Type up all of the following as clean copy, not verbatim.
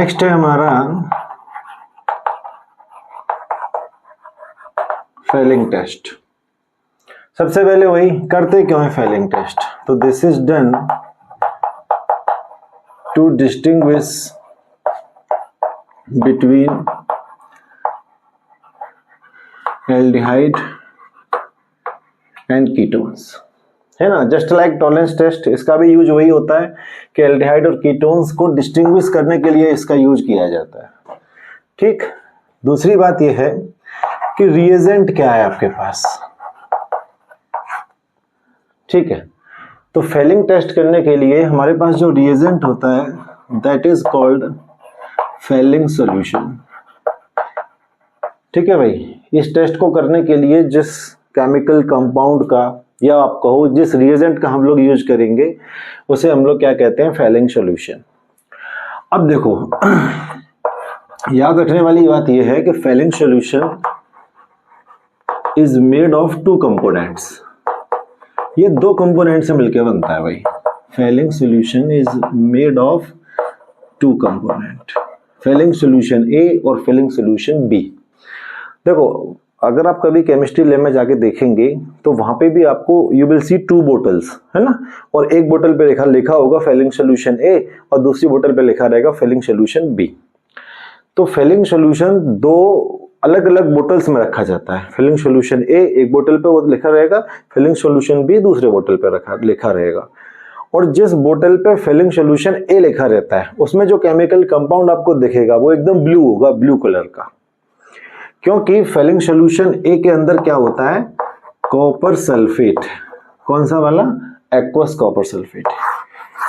Next है हमारा Fehling test. सबसे पहले वही करते क्यों है फेलिंग टेस्ट, तो this is done to distinguish between aldehyde and ketones, है ना। जस्ट लाइक टॉलरेंस टेस्ट, इसका भी यूज वही होता है कि एल्डिहाइड और कीटोन्स को डिस्टिंग्विश करने के लिए इसका यूज किया जाता है। ठीक, दूसरी बात यह है कि रिएजेंट क्या है आपके पास। ठीक है, तो फेलिंग टेस्ट करने के लिए हमारे पास जो रिएजेंट होता है that is called Fehling solution. ठीक है भाई, इस टेस्ट को करने के लिए जिस केमिकल कंपाउंड का या आप कहो जिस रिएजेंट का हम लोग यूज करेंगे उसे हम लोग क्या कहते हैं, फेलिंग सॉल्यूशन। अब देखो याद रखने वाली बात यह है कि Fehling solution is made of two components. ये दो कंपोनेंट से मिलकर बनता है भाई। Fehling solution is made of two component, Fehling solution A और फेलिंग सॉल्यूशन बी। देखो अगर आप कभी केमिस्ट्री लैब में जाके देखेंगे तो वहां पे भी आपको you will see two bottles, है ना, और एक बोतल पे लिखा होगा फेलिंग सॉल्यूशन ए और दूसरी बोतल पे लिखा रहेगा फेलिंग सॉल्यूशन बी। तो फेलिंग सॉल्यूशन दो अलग अलग बोतल्स में रखा जाता है। फेलिंग सॉल्यूशन ए एक बोतल पे वो लिखा रहेगा, फेलिंग सॉल्यूशन बी दूसरे बोतल पे लिखा रहेगा। और जिस बोतल पे फेलिंग सॉल्यूशन ए लिखा रहता है उसमें जो केमिकल कंपाउंड आपको दिखेगा वो एकदम ब्लू होगा, ब्लू कलर का, क्योंकि फेलिंग सॉल्यूशन ए के अंदर क्या होता है, कॉपर सल्फेट। कौन सा वाला, एक्वस कॉपर सल्फेट।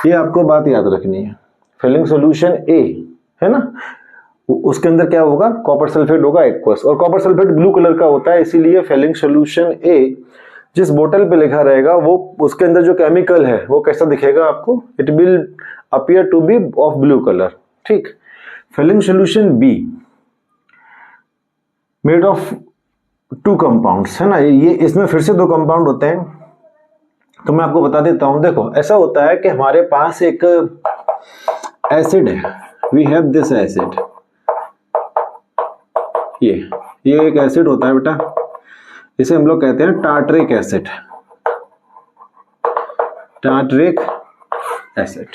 ये आपको बात याद रखनी है। फेलिंग सॉल्यूशन ए है ना, उसके अंदर क्या होगा, कॉपर सल्फेट होगा एक्वस, और कॉपर सल्फेट ब्लू कलर का होता है, इसीलिए फेलिंग सॉल्यूशन ए जिस बोतल पे लिखा रहेगा वो उसके अंदर जो केमिकल है वो कैसा दिखेगा आपको, it will appear to be of blue colour. ठीक, Fehling solution be made of two compounds, है ना, ये इसमें फिर से दो कंपाउंड होते हैं। तो मैं आपको बता देता हूं, देखो ऐसा होता है कि हमारे पास एक एसिड है, वी हैव दिस एसिड, ये एक एसिड होता है बेटा, इसे हम लोग कहते हैं टार्टरिक एसिड, टार्टरिक एसिड।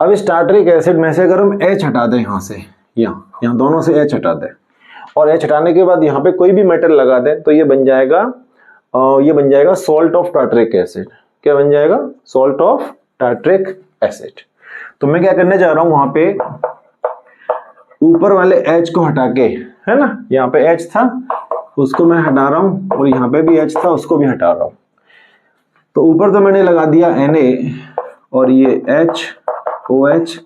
अब इस टार्टरिक एसिड में से अगर हम H हटा दें, यहां से यहाँ दोनों से H हटा दें और H हटाने के बाद यहाँ पे कोई भी मेटल लगा दें तो ये बन जाएगा सॉल्ट ऑफ टार्टरिक एसिड। क्या बन जाएगा, सॉल्ट ऑफ टार्टरिक एसिड। तो मैं क्या करने जा रहा हूं, वहां पे ऊपर वाले H को हटा के, है ना, यहाँ पे H था उसको मैं हटा रहा हूं और यहाँ पे भी H था उसको भी हटा रहा हूं। तो ऊपर तो मैंने लगा दिया Na और ये HOH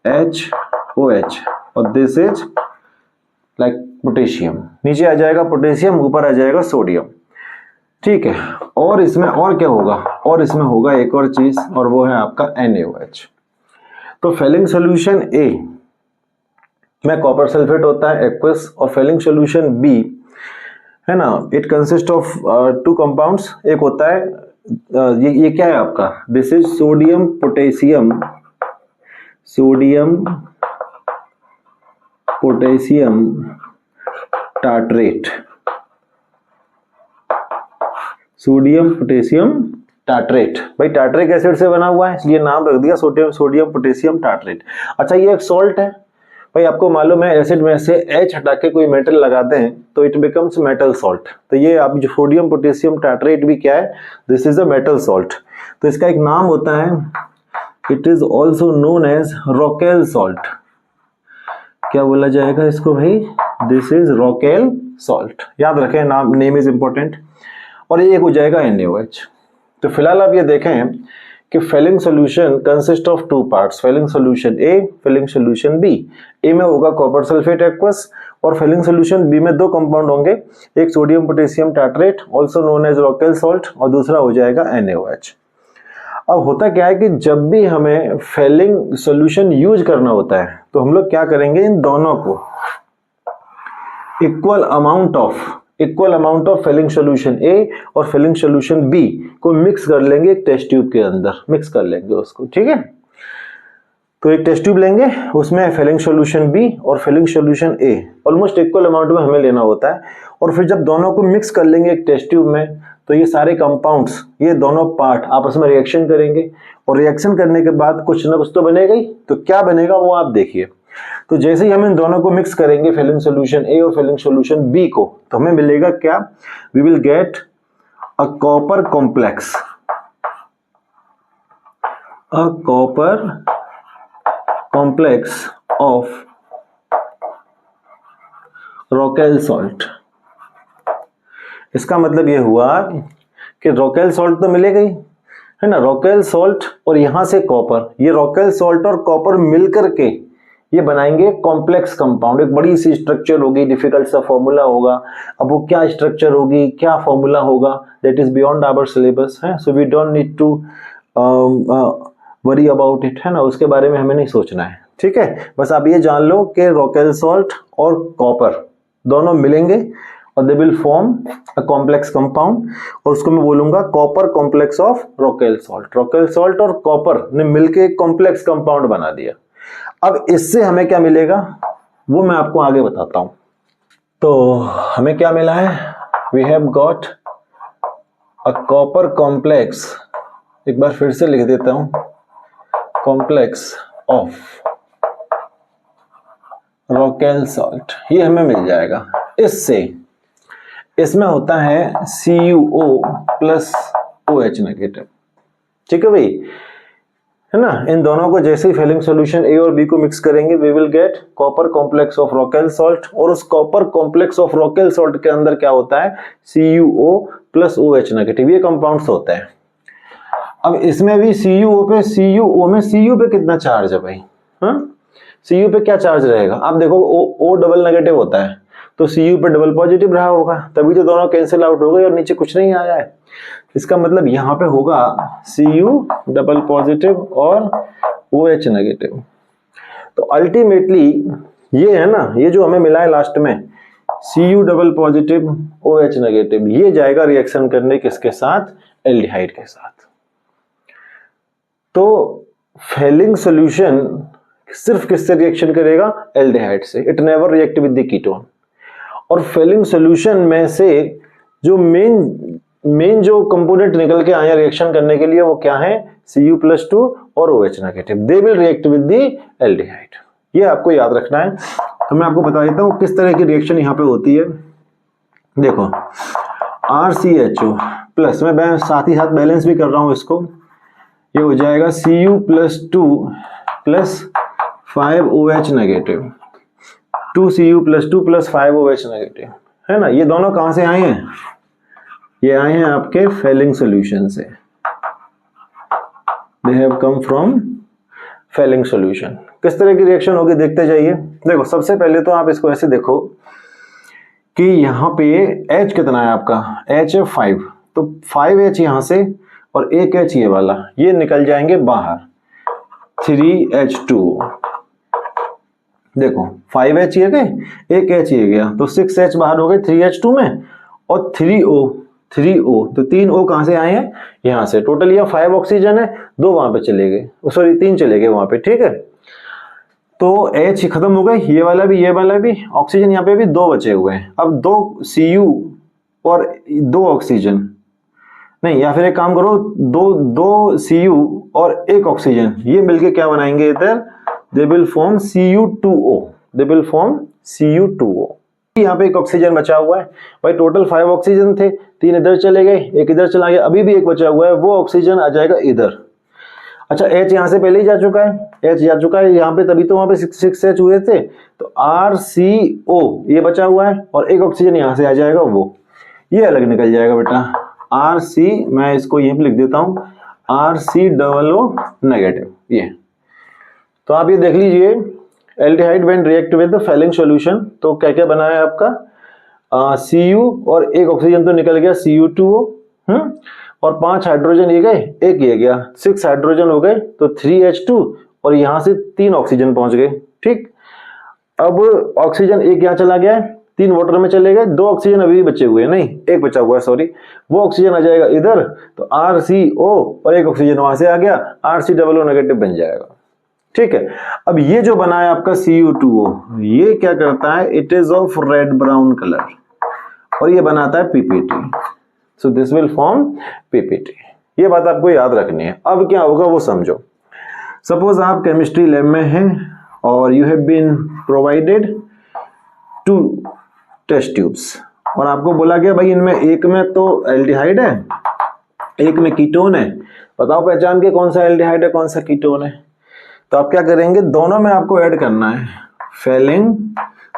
HOH और दिस इज लाइक पोटेशियम। नीचे आ जाएगा पोटेशियम, ऊपर आ जाएगा सोडियम। ठीक है, और इसमें और क्या होगा, और इसमें होगा एक और चीज और वो है आपका NaOH। तो फेलिंग सॉल्यूशन ए में कॉपर सल्फेट होता है एक्वस, और फेलिंग सॉल्यूशन बी है ना, it consist of two compounds. एक होता है ये क्या है आपका, this is sodium potassium tartrate, sodium potassium tartrate. भाई टार्टरिक एसिड से बना हुआ है इसलिए नाम रख दिया सोडियम पोटेशियम टार्टरेट। अच्छा, ये एक सॉल्ट है भाई, आपको मालूम है एसिड में से H हटा के कोई मेटल लगाते हैं तो इट बिकम्स मेटल सॉल्ट। तो ये आप जो सोडियम पोटेशियम टार्टरेट भी क्या है, this is a metal salt. तो इसका एक नाम होता है, it is also known as Rochelle salt. क्या बोला जाएगा इसको भाई, दिस इज रॉकेल सॉल्ट। याद रखें, नाम, नेम इज इंपॉर्टेंट। और ये एक हो जाएगा NaOH। तो फिलहाल आप ये देखें कि Fehling solution consist of two parts, Fehling solution A, Fehling solution B. A में होगा कॉपर सल्फेट एक्वस और फेलिंग सॉल्यूशन बी में दो कंपाउंड होंगे, एक sodium potassium tartrate also known as Rochelle salt और दूसरा हो जाएगा NaOH। अब होता क्या है कि जब भी हमें फेलिंग सॉल्यूशन यूज करना होता है तो हम लोग क्या करेंगे, इन दोनों को equal amount of Fehling solution A और फेलिंग सॉल्यूशन बी को मिक्स कर लेंगे एक टेस्ट ट्यूब के अंदर, मिक्स कर लेंगे उसको। ठीक है, तो एक टेस्ट ट्यूब लेंगे, उसमें फेलिंग सॉल्यूशन बी और फेलिंग सॉल्यूशन ए ऑलमोस्ट इक्वल अमाउंट में हमें लेना होता है, और फिर जब दोनों को मिक्स कर लेंगे एक टेस्ट ट्यूब में, तो ये सारे कंपाउंड्स, ये दोनों पार्ट आपस में रिएक्शन करेंगे, और रिएक्शन करने के बाद कुछ ना कुछ तो बनेगा ही। तो क्या बनेगा वो आप देखिए। तो जैसे ही हम इन दोनों को मिक्स करेंगे, फेलिंग सॉल्यूशन ए और फेलिंग सॉल्यूशन बी को, तो हमें मिलेगा क्या, we will get a copper complex, a copper complex of Rochelle salt. इसका मतलब ये हुआ कि रॉकेल सॉल्ट तो मिलेगा ही, है ना, रॉकेल सॉल्ट और यहां से कॉपर, ये रॉकेल सॉल्ट और कॉपर मिलकर के ये बनाएंगे कॉम्प्लेक्स कंपाउंड। एक बड़ी सी स्ट्रक्चर होगी, डिफिकल्ट सा फॉर्मूला होगा। अब वो क्या स्ट्रक्चर होगी, क्या फॉर्मूला होगा, that is beyond our syllabus है, so we don't need to worry about it, है ना, उसके बारे में हमें नहीं सोचना है, ठीक है। बस आप ये जान लो कि रॉकेल सॉल्ट और कॉपर दोनों मिलेंगे और they will form a complex compound, और उसको मैं बोलूंगा copper complex of Rochelle salt. रॉकेल सॉल्ट और कॉपर ने मिलके एक कॉम्प्लेक्स कंपाउंड बना दिया। अब इससे हमें क्या मिलेगा वो मैं आपको आगे बताता हूं। तो हमें क्या मिला है, we have got a copper complex, एक बार फिर से लिख देता हूं, कॉम्प्लेक्स ऑफ रॉकेल सॉल्ट, ये हमें मिल जाएगा। इससे इसमें होता है CuO प्लस OH नेगेटिव, ठीक है भाई, है ना। इन दोनों को जैसे ही फेलिंग सॉल्यूशन ए और बी को मिक्स करेंगे, we will get copper complex of Rochelle salt, और उस copper complex of Rochelle salt के अंदर क्या होता है, CuO प्लस OH नेगेटिव, ये कंपाउंड्स होते हैं। अब इसमें भी CuO पे, CuO में Cu पे कितना चार्ज है भाई, हाँ, Cu पे क्या चार्ज रहेगा, आप देखो O डबल नेगेटिव होता है, तो Cu पे डबल पॉजिटिव रहा होगा, तभी तो दोनों कैंसिल आउट हो गए और नीचे कुछ नहीं आया है। इसका मतलब यहाँ पे होगा Cu डबल पॉजिटिव और OH नेगेटिव। तो अल्टीमेटली ये है ना, ये जो हमें मिला है लास्ट में Cu double positive OH negative, ये जाएगा रिएक्शन करने किसके साथ, एल्डिहाइड के साथ। तो फेलिंग सॉल्यूशन सिर्फ किससे रिएक्शन करेगा, एल्डिहाइड से, it never react with the ketone. और फेलिंग सॉल्यूशन में से जो मेन जो कंपोनेंट निकल के आए रिएक्शन करने के लिए वो क्या है, Cu+2 और OH negative, they will react with the aldehyde. ये आपको याद रखना है। तो मैं आपको बता देता हूं किस तरह की रिएक्शन यहाँ पे होती है। देखो RCHO प्लस, मैं साथ ही साथ बैलेंस भी कर रहा हूं इसको, ये हो जाएगा Cu+2 plus 5OH negative, 2Cu+2 plus 5OH negative, है ना। ये दोनों कहां से आए हैं, ये आए हैं आपके फेलिंग सॉल्यूशन से, they have come from Fehling solution. किस तरह की रिएक्शन होगी देखते जाइए। देखो सबसे पहले तो आप इसको ऐसे देखो कि यहाँ पे H कितना है आपका, H है 5, तो 5H यहाँ से और एक H ये वाला, ये निकल जाएंगे बाहर, 3H2O। देखो 5H ये गए, एक H ये गया, तो 6H बाहर हो गए 3H2 में, और 3O, तो 3O कहां से आए हैं, यहां से। टोटल ये 5 ऑक्सीजन है, 2 वहां पे चले गए, सॉरी 3 चले गए वहां पे, ठीक है। तो H खत्म हो गए, ये वाला भी, ऑक्सीजन यहाँ पे भी 2 बचे हुए हैं। अब 2 Cu और 2 ऑक्सीजन नहीं, या फिर एक काम करो, 2 Cu और 1 ऑक्सीजन, ये मिलके क्या बनाएंगे इधर, they will form Cu2O, they will form Cu2O। यहाँ पे एक ऑक्सीजन बचा हुआ है भाई, टोटल 5 ऑक्सीजन थे, 3 इधर चले गए, एक इधर चला गया, अभी भी एक बचा हुआ है, वो ऑक्सीजन आ जाएगा इधर। अच्छा H यहाँ से पहले ही जा चुका है, H जा चुका है यहाँ पे, तभी तो वहां पे 6H हुए थे, तो RCO ये बचा हुआ है, और एक ऑक्सीजन यहाँ से आ जाएगा, वो ये अलग निकल जाएगा बेटा, RC, मैं इसको यहीं पे लिख देता हूँ, RCOO नेगेटिव, ये। तो आप ये देख लीजिए, aldehyde when react with the Fehling solution, तो क्या क्या बना है आपका, Cu और एक ऑक्सीजन तो निकल गया Cu2O, और 5 हाइड्रोजन ये गए, एक ये गया, 6 हाइड्रोजन हो गए, तो 3H2, और यहां से 3 ऑक्सीजन पहुंच गए, ठीक। अब ऑक्सीजन एक यहाँ चला गया है, 3 वाटर में चले गए, 2 ऑक्सीजन अभी भी बचे हुए हैं, नहीं एक बचा हुआ है, सॉरी, वो ऑक्सीजन आ जाएगा इधर, तो RCO और एक ऑक्सीजन वहां से आ गया, RCOO नेगेटिव बन जाएगा। ठीक है। अब ये जो बना है आपका CU2O, ये क्या करता है, it is of red brown colour और ये बनाता है PPT। So this will form PPT। ये बात आपको याद रखनी है। अब क्या होगा वो समझो। सपोज आप केमिस्ट्री लैब में हैं और you have been provided 2 test tubes और आपको बोला गया भाई इनमें एक में तो एल्डिहाइड है, एक में कीटोन है, बताओ पहचान के कौन सा एल्डिहाइड है कौन सा कीटोन है। तो आप क्या करेंगे, दोनों में आपको ऐड करना है फेलिंग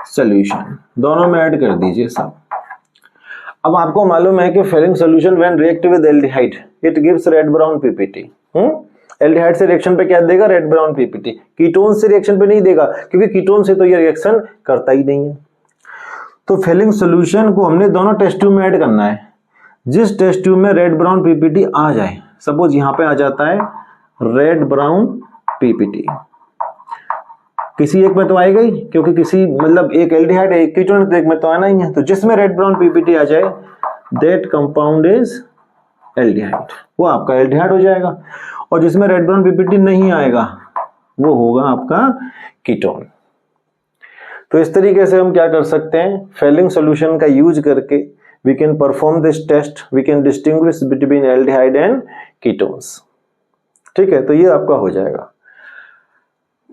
सॉल्यूशन, दोनों में ऐड कर दीजिए सब। अब आपको मालूम है कि Fehling solution when react with aldehyde it gives red brown PPT। Aldehyde से रिएक्शन पे क्या देगा, रेड ब्राउन PPT। कीटोन से रिएक्शन पे नहीं देगा क्योंकि कीटोन से तो ये रिएक्शन करता ही नहीं है। तो फेलिंग सॉल्यूशन को हमने दोनों टेस्ट ट्यूब में ऐड करना है। जिस टेस्ट ट्यूब में रेड ब्राउन PPT आ जाए, सपोज यहां पे आ जाता है रेड ब्राउन PPT, किसी एक में तो आएगा ही क्योंकि किसी मतलब एक एल्डिहाइड एक कीटोन तो एक में तो आना ही है। तो जिसमें रेड ब्राउन PPT आ जाए दैट कंपाउंड इज एल्डिहाइड, वो आपका एल्डिहाइड हो जाएगा। और जिसमें रेड ब्राउन PPT नहीं आएगा वो होगा आपका कीटोन। तो इस तरीके से हम क्या कर सकते हैं, फेलिंग सॉल्यूशन का यूज करके we can perform this test, we can distinguish between aldehyde and ketones. ठीक है, तो ये आपका हो जाएगा।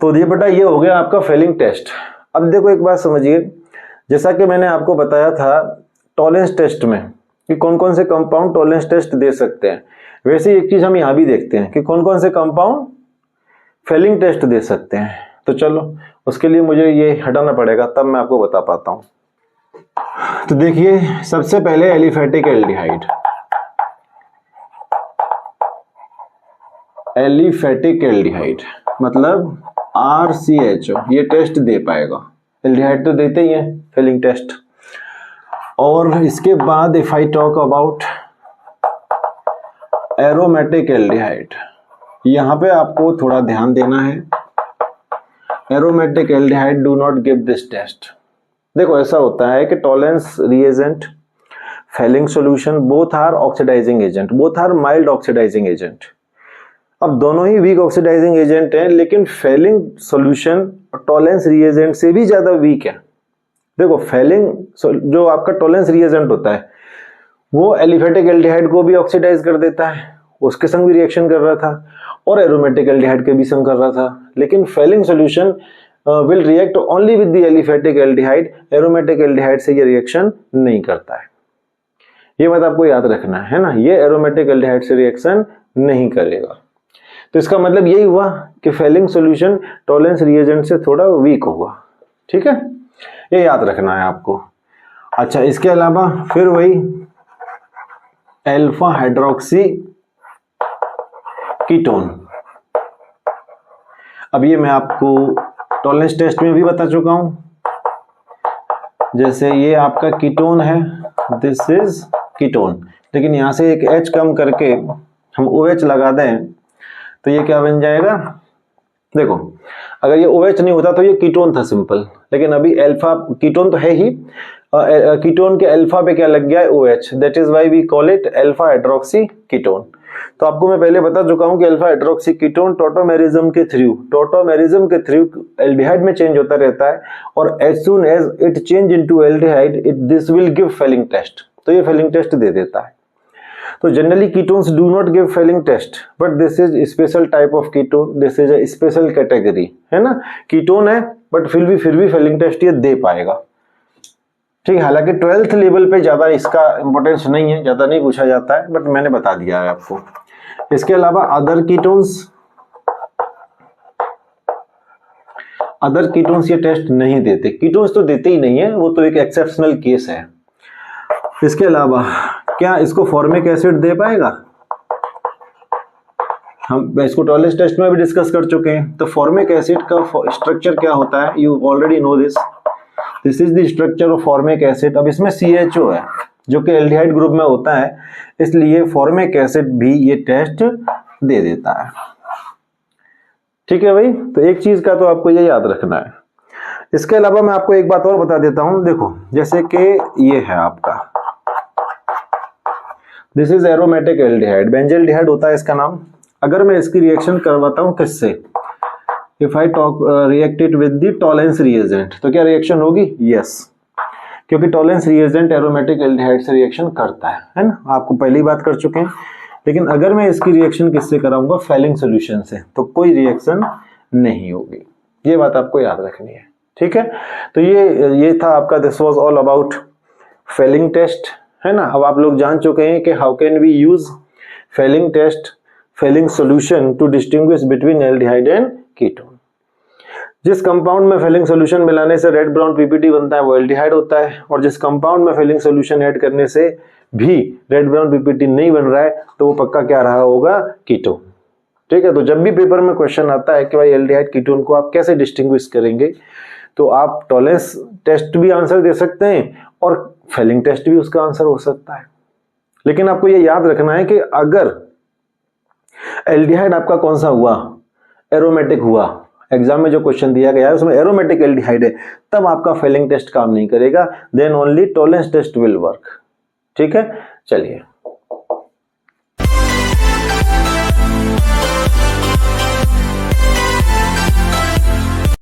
तो ये बेटा ये हो गया आपका फेलिंग टेस्ट। अब देखो एक बात समझिए, जैसा कि मैंने आपको बताया था टॉलेंस टेस्ट में कि कौन कौन से कंपाउंड टॉलेंस टेस्ट दे सकते हैं, वैसे एक चीज हम यहाँ भी देखते हैं कि कौन कौन से कंपाउंड फेलिंग टेस्ट दे सकते हैं। तो चलो उसके लिए मुझे ये हटाना पड़ेगा तब मैं आपको बता पाता हूँ। तो देखिए सबसे पहले एलिफेटिक एल्डिहाइड, एलिफेटिक एल्डिहाइड मतलब RCHO, ये टेस्ट दे पाएगा। एल्डिहाइड तो देते ही हैं फेलिंग टेस्ट। और इसके बाद if I talk about aromatic aldehyde, यहां पे आपको थोड़ा ध्यान देना है। Aromatic aldehyde do not give this test. देखो ऐसा होता है कि Tollens reagent, Fehling solution both are oxidising agent, both are mild oxidising agent. अब दोनों ही वीक ऑक्सीडाइजिंग एजेंट हैं, लेकिन फेलिंग सॉल्यूशन टॉलेंस रिएजेंट से भी ज्यादा वीक है। देखो फेलिंग जो आपका टॉलेंस रिएजेंट होता है वो एलिफेटिक एल्डिहाइड को भी ऑक्सीडाइज कर देता है, उसके संग भी रिएक्शन कर रहा था, और एरोमेटिक एल्डिहाइड के भी संग कर रहा था। लेकिन Fehling solution will react only with the aliphatic aldehyde, aromatic aldehyde से ये रिएक्शन नहीं करता है। ये बात आपको याद रखना है ना, ये एरोमेटिक एल्डिहाइड से रिएक्शन नहीं करेगा। तो इसका मतलब यही हुआ कि फेलिंग सॉल्यूशन टॉलेंस रिएजेंट से थोड़ा वीक होगा। ठीक है, ये याद रखना है आपको। अच्छा, इसके अलावा फिर वही अल्फा हाइड्रोक्सी कीटोन। अब ये मैं आपको टॉलेंस टेस्ट में भी बता चुका हूं। जैसे ये आपका कीटोन है, दिस इज कीटोन, लेकिन यहां से एक H कम करके हम OH लगा दें तो ये क्या बन जाएगा। देखो अगर ये OH नहीं होता तो ये कीटोन था सिंपल, लेकिन अभी अल्फा कीटोन तो है ही, कीटोन के अल्फा पे क्या लग गया है OH, that is why we call it alpha hydroxy ketone. तो आपको मैं पहले बता चुका हूं कि अल्फा हाइड्रोक्सी कीटोन टॉटोमेरिज्म के थ्रू एल्डिहाइड में चेंज होता रहता है, और as soon as it change into aldehyde this will give Fehling test. तो ये फेलिंग टेस्ट दे देता है। तो generally ketones do not give Fehling test, but this is special type of ketone, this is a special category, है ना। Ketone है but फिर भी फेलिंग टेस्ट ये दे पाएगा। ठीक, हालांकि 12th लेवल पे ज्यादा इसका इंपॉर्टेंस नहीं है, ज्यादा नहीं पूछा जाता है, बट मैंने बता दिया है आपको। इसके अलावा अदर कीटोन्स ये टेस्ट नहीं देते। कीटोन्स तो देते ही नहीं है, वो तो एक एक्सेप्शनल केस है। इसके अलावा क्या इसको फॉर्मिक एसिड दे पाएगा, हम इसको टॉलेंस टेस्ट में भी डिस्कस कर चुके हैं। तो फॉर्मिक एसिड का स्ट्रक्चर क्या होता है, you already know this is the structure of formic acid. अब इसमें CHO है जो कि एल्डिहाइड ग्रुप में होता है, इसलिए फॉर्मिक एसिड भी ये टेस्ट दे देता है। ठीक है भाई, तो एक चीज का तो आपको ये याद रखना है। इसके अलावा मैं आपको एक बात और बता देता हूं। देखो जैसे कि ये है आपका, दिस इज एरोमेटिक एल्डिहाइड, बेंजील्डिहाइड होता है इसका नाम। अगर मैं इसकी रिएक्शन करवाता हूं किससे, if I talk react it with the Tollens reagent, तो क्या रिएक्शन होगी? यस, क्योंकि टॉलेंस रिएजेंट एरोमेटिक एल्डिहाइड से रिएक्शन करता है ना, आपको पहली बात कर चुके हैं। लेकिन अगर मैं इसकी रिएक्शन किससे कराऊंगा? फेलिंग सॉल्यूशन से, तो कोई रिएक्शन नहीं होगी। ये बात आपको याद रखनी है, ठीक है। तो ये था आपका, this was all about Fehling test, है ना। अब आप लोग जान चुके हैं कि how can we use Fehling test, Fehling solution to distinguish between aldehyde and ketone. जिस कंपाउंड में फेलिंग सॉल्यूशन मिलाने से रेड ब्राउन पीपीटी बनता है वो एल्डिहाइड होता है, और जिस कंपाउंड में फेलिंग सॉल्यूशन ऐड करने से भी रेड ब्राउन पीपीटी नहीं बन रहा है तो वो पक्का क्या रहा होगा? कीटोन, ठीक है। तो जब भी पेपर में क्वेश्चन आता है कि भाई एल्डिहाइड कीटोन को आप कैसे डिस्टिंग्विश करेंगे, तो आप टॉलेंस टेस्ट भी आंसर दे सकते हैं और फेलिंग टेस्ट भी उसका आंसर हो सकता है। लेकिन आपको ये याद रखना है कि अगर एल्डिहाइड आपका कौन सा हुआ? एरोमेटिक हुआ। एग्जाम में जो क्वेश्चन दिया गया है उसमें एरोमेटिक एल्डिहाइड है, तब आपका फेलिंग टेस्ट काम नहीं करेगा, then only Tollens test will work, ठीक है। चलिए